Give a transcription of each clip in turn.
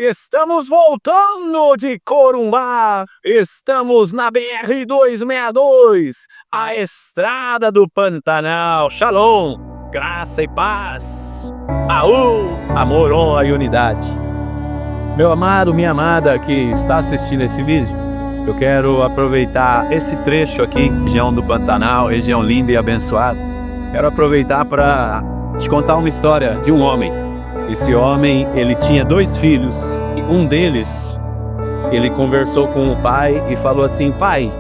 Estamos voltando de Corumbá, estamos na BR-262, a estrada do Pantanal. Shalom, graça e paz, amor, honra e unidade. Meu amado, minha amada que está assistindo esse vídeo, eu quero aproveitar esse trecho aqui, região do Pantanal, região linda e abençoada. Quero aproveitar para te contar uma história de um homem. Esse homem, ele tinha 2 filhos, e um deles, ele conversou com o pai e falou assim: pai,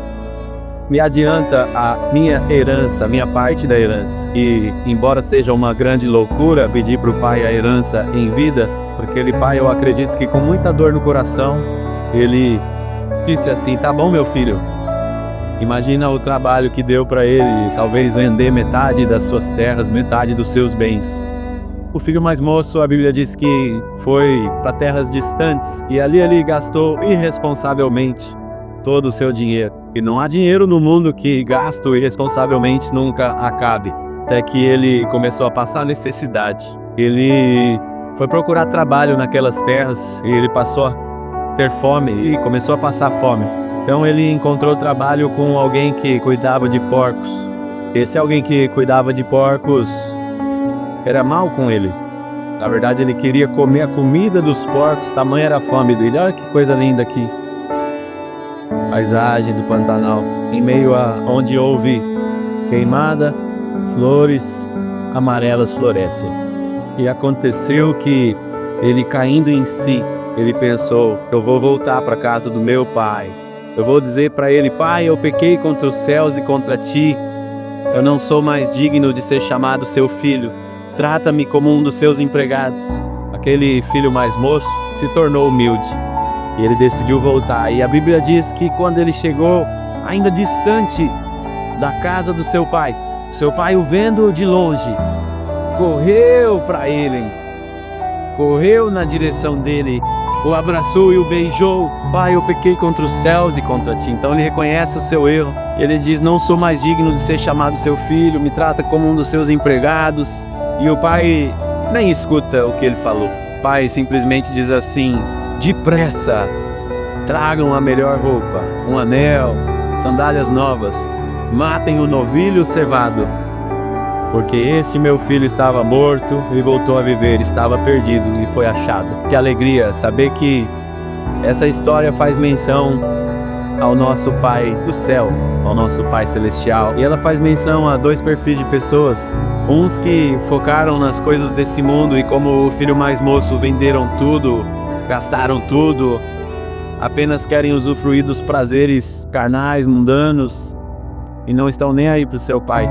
me adianta a minha herança, a minha parte da herança. E, embora seja uma grande loucura pedir para o pai a herança em vida, porque aquele pai, eu acredito que com muita dor no coração, ele disse assim: tá bom, meu filho. Imagina o trabalho que deu para ele, talvez vender metade das suas terras, metade dos seus bens. O filho mais moço, a Bíblia diz que foi para terras distantes e ali ele gastou irresponsavelmente todo o seu dinheiro. E não há dinheiro no mundo que gasto irresponsavelmente nunca acabe. Até que ele começou a passar necessidade. Ele foi procurar trabalho naquelas terras e ele passou a ter fome e começou a passar fome. Então ele encontrou trabalho com alguém que cuidava de porcos. Esse alguém que cuidava de porcos era mal com ele. Na verdade, ele queria comer a comida dos porcos, tamanha era a fome dele. Olha que coisa linda aqui. Paisagem do Pantanal, em meio a onde houve queimada, flores amarelas florescem. E aconteceu que ele, caindo em si, ele pensou: eu vou voltar para a casa do meu pai. Eu vou dizer para ele: pai, eu pequei contra os céus e contra ti. Eu não sou mais digno de ser chamado seu filho. Trata-me como um dos seus empregados. Aquele filho mais moço se tornou humilde e ele decidiu voltar. E a Bíblia diz que quando ele chegou, ainda distante da casa do seu pai o vendo de longe, correu para ele, correu na direção dele, o abraçou e o beijou. Pai, eu pequei contra os céus e contra ti. Então ele reconhece o seu erro. Ele diz: não sou mais digno de ser chamado seu filho, me trata como um dos seus empregados. E o pai nem escuta o que ele falou. O pai simplesmente diz assim: depressa, tragam a melhor roupa, um anel, sandálias novas, matem o novilho cevado, porque este meu filho estava morto e voltou a viver, estava perdido e foi achado. Que alegria saber que essa história faz menção ao nosso Pai do céu, ao nosso Pai celestial. E ela faz menção a 2 perfis de pessoas. Uns que focaram nas coisas desse mundo e, como o filho mais moço, venderam tudo, gastaram tudo, apenas querem usufruir dos prazeres carnais, mundanos, e não estão nem aí para o seu pai.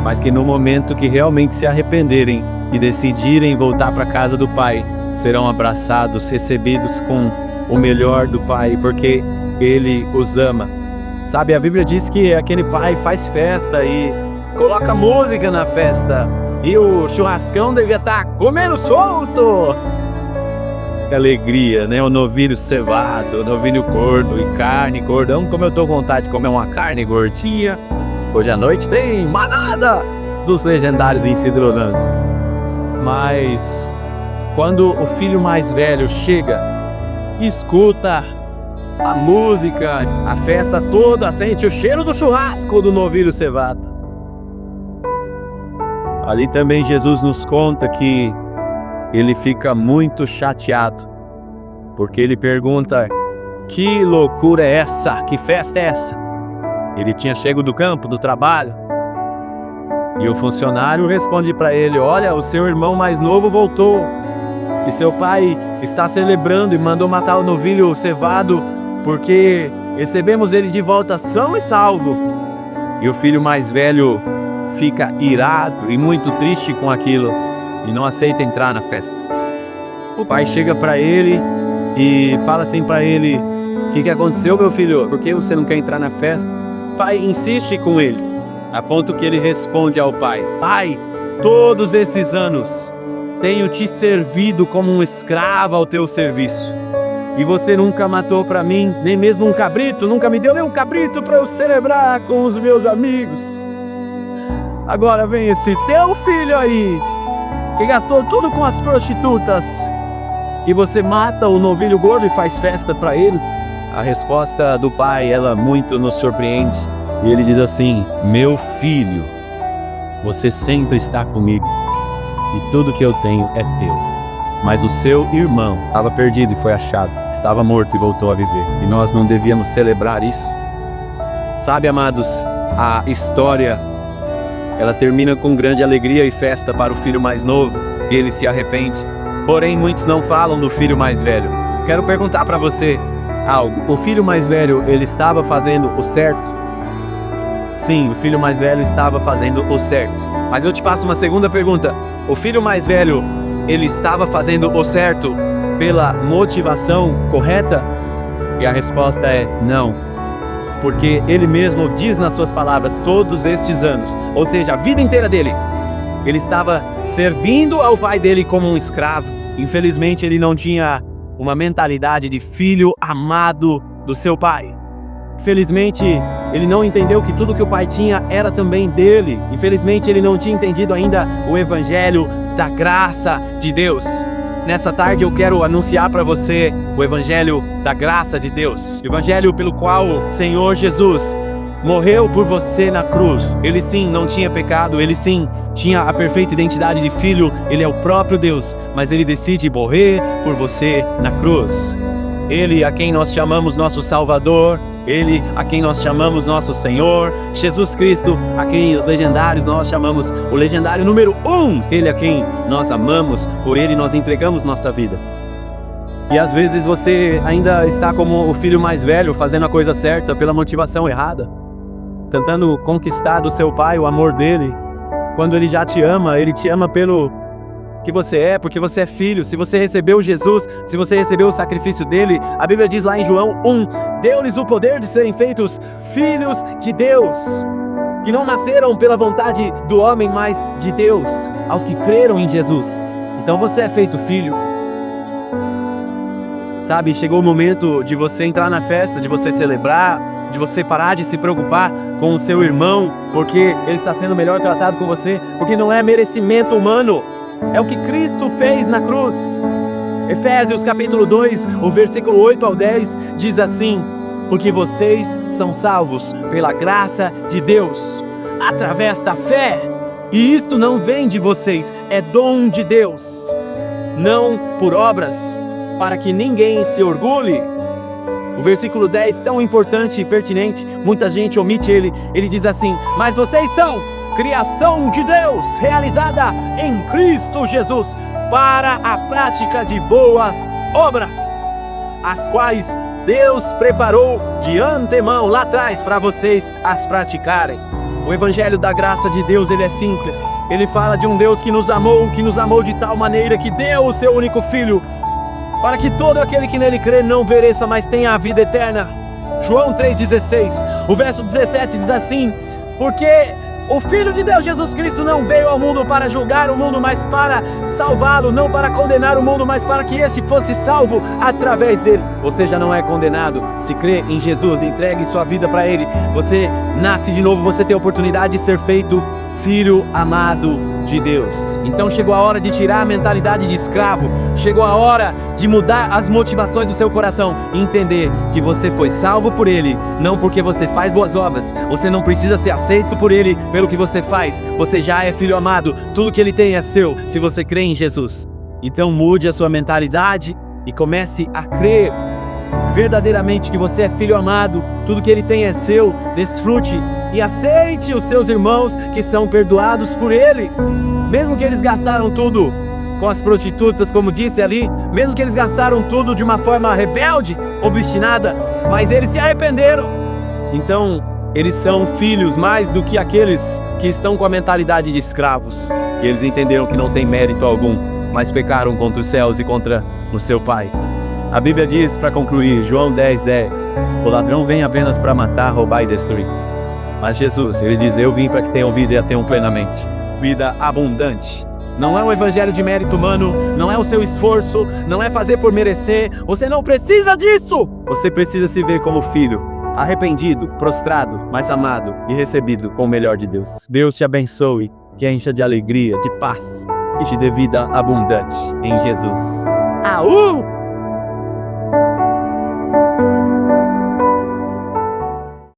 Mas que no momento que realmente se arrependerem e decidirem voltar para a casa do pai, serão abraçados, recebidos com o melhor do pai, porque ele os ama. Sabe, a Bíblia diz que aquele pai faz festa e coloca música na festa, e o churrascão devia estar comendo solto. Que alegria, né? O novilho cevado, o novilho gordo e carne, gordão, como eu tô com vontade de comer uma carne gordinha. Hoje à noite tem manada dos legendários em Cidrolândia. Mas quando o filho mais velho chega e escuta a música, a festa toda, sente o cheiro do churrasco do novilho cevado. Ali também Jesus nos conta que ele fica muito chateado, porque ele pergunta: que loucura é essa? Que festa é essa? Ele tinha chego do campo, do trabalho, e o funcionário responde para ele: olha, o seu irmão mais novo voltou, e seu pai está celebrando e mandou matar o novilho cevado, porque recebemos ele de volta são e salvo. E o filho mais velho fica irado e muito triste com aquilo e não aceita entrar na festa. O pai chega para ele e fala assim para ele: o que aconteceu, meu filho? Por que você não quer entrar na festa? O pai insiste com ele, a ponto que ele responde ao pai: pai, todos esses anos tenho te servido como um escravo ao teu serviço, e você nunca matou para mim nem mesmo um cabrito, nunca me deu nem um cabrito para eu celebrar com os meus amigos. Agora vem esse teu filho aí, que gastou tudo com as prostitutas, e você mata o novilho gordo e faz festa para ele? A resposta do pai, ela muito nos surpreende. E ele diz assim: meu filho, você sempre está comigo e tudo que eu tenho é teu. Mas o seu irmão estava perdido e foi achado, estava morto e voltou a viver. E nós não devíamos celebrar isso? Sabe, amados, a história, ela termina com grande alegria e festa para o filho mais novo, que ele se arrepende. Porém, muitos não falam do filho mais velho. Quero perguntar para você algo. O filho mais velho, ele estava fazendo o certo? Sim, o filho mais velho estava fazendo o certo. Mas eu te faço uma segunda pergunta. O filho mais velho, ele estava fazendo o certo pela motivação correta? E a resposta é não. Porque ele mesmo diz nas suas palavras, todos estes anos, ou seja, a vida inteira dele, ele estava servindo ao pai dele como um escravo. Infelizmente, ele não tinha uma mentalidade de filho amado do seu pai. Infelizmente, ele não entendeu que tudo que o pai tinha era também dele. Infelizmente, ele não tinha entendido ainda o evangelho da graça de Deus. Nessa tarde eu quero anunciar para você o evangelho da graça de Deus. O evangelho pelo qual o Senhor Jesus morreu por você na cruz. Ele sim não tinha pecado, ele sim tinha a perfeita identidade de filho, ele é o próprio Deus, mas ele decide morrer por você na cruz. Ele a quem nós chamamos nosso Salvador, ele a quem nós chamamos nosso Senhor, Jesus Cristo, a quem os legendários nós chamamos o legendário número 1, ele a quem nós amamos, por ele nós entregamos nossa vida. E às vezes você ainda está como o filho mais velho, fazendo a coisa certa pela motivação errada, tentando conquistar do seu pai o amor dele, quando ele já te ama, ele te ama pelo que você é, porque você é filho. Se você recebeu Jesus, se você recebeu o sacrifício dele, a Bíblia diz lá em João 1, deu-lhes o poder de serem feitos filhos de Deus, que não nasceram pela vontade do homem, mas de Deus, aos que creram em Jesus. Então você é feito filho. Sabe, chegou o momento de você entrar na festa, de você celebrar, de você parar de se preocupar com o seu irmão, porque ele está sendo melhor tratado com você, porque não é merecimento humano, é o que Cristo fez na cruz. Efésios capítulo 2, o versículo 8 ao 10 diz assim: porque vocês são salvos pela graça de Deus, através da fé, e isto não vem de vocês, é dom de Deus, não por obras, para que ninguém se orgulhe. O versículo 10, tão importante e pertinente, muita gente omite ele. Ele diz assim: mas vocês são criação de Deus, realizada em Cristo Jesus, para a prática de boas obras, as quais Deus preparou de antemão lá atrás para vocês as praticarem. O evangelho da graça de Deus, ele é simples. Ele fala de um Deus que nos amou de tal maneira que deu o seu único filho, para que todo aquele que nele crê não pereça, mas tenha a vida eterna. João 3,16, o verso 17 diz assim: porque o Filho de Deus, Jesus Cristo, não veio ao mundo para julgar o mundo, mas para salvá-lo, não para condenar o mundo, mas para que este fosse salvo através dele. Você já não é condenado se crê em Jesus, entregue sua vida para ele. Você nasce de novo, você tem a oportunidade de ser feito filho amado de Deus. Então chegou a hora de tirar a mentalidade de escravo, chegou a hora de mudar as motivações do seu coração e entender que você foi salvo por ele, não porque você faz boas obras. Você não precisa ser aceito por ele pelo que você faz, você já é filho amado, tudo que ele tem é seu se você crê em Jesus. Então mude a sua mentalidade e comece a crer verdadeiramente que você é filho amado, tudo que ele tem é seu. Desfrute e aceite os seus irmãos que são perdoados por ele, mesmo que eles gastaram tudo com as prostitutas, como disse ali, mesmo que eles gastaram tudo de uma forma rebelde, obstinada, mas eles se arrependeram. Então eles são filhos mais do que aqueles que estão com a mentalidade de escravos, e eles entenderam que não tem mérito algum, mas pecaram contra os céus e contra o seu pai. A Bíblia diz, para concluir, João 10:10, o ladrão vem apenas para matar, roubar e destruir. Mas Jesus, ele diz: eu vim para que tenham vida e a tenham plenamente, vida abundante. Não é um evangelho de mérito humano, não é o seu esforço, não é fazer por merecer. Você não precisa disso. Você precisa se ver como filho, arrependido, prostrado, mas amado e recebido com o melhor de Deus. Deus te abençoe, que encha de alegria, de paz e te dê vida abundante em Jesus. Au!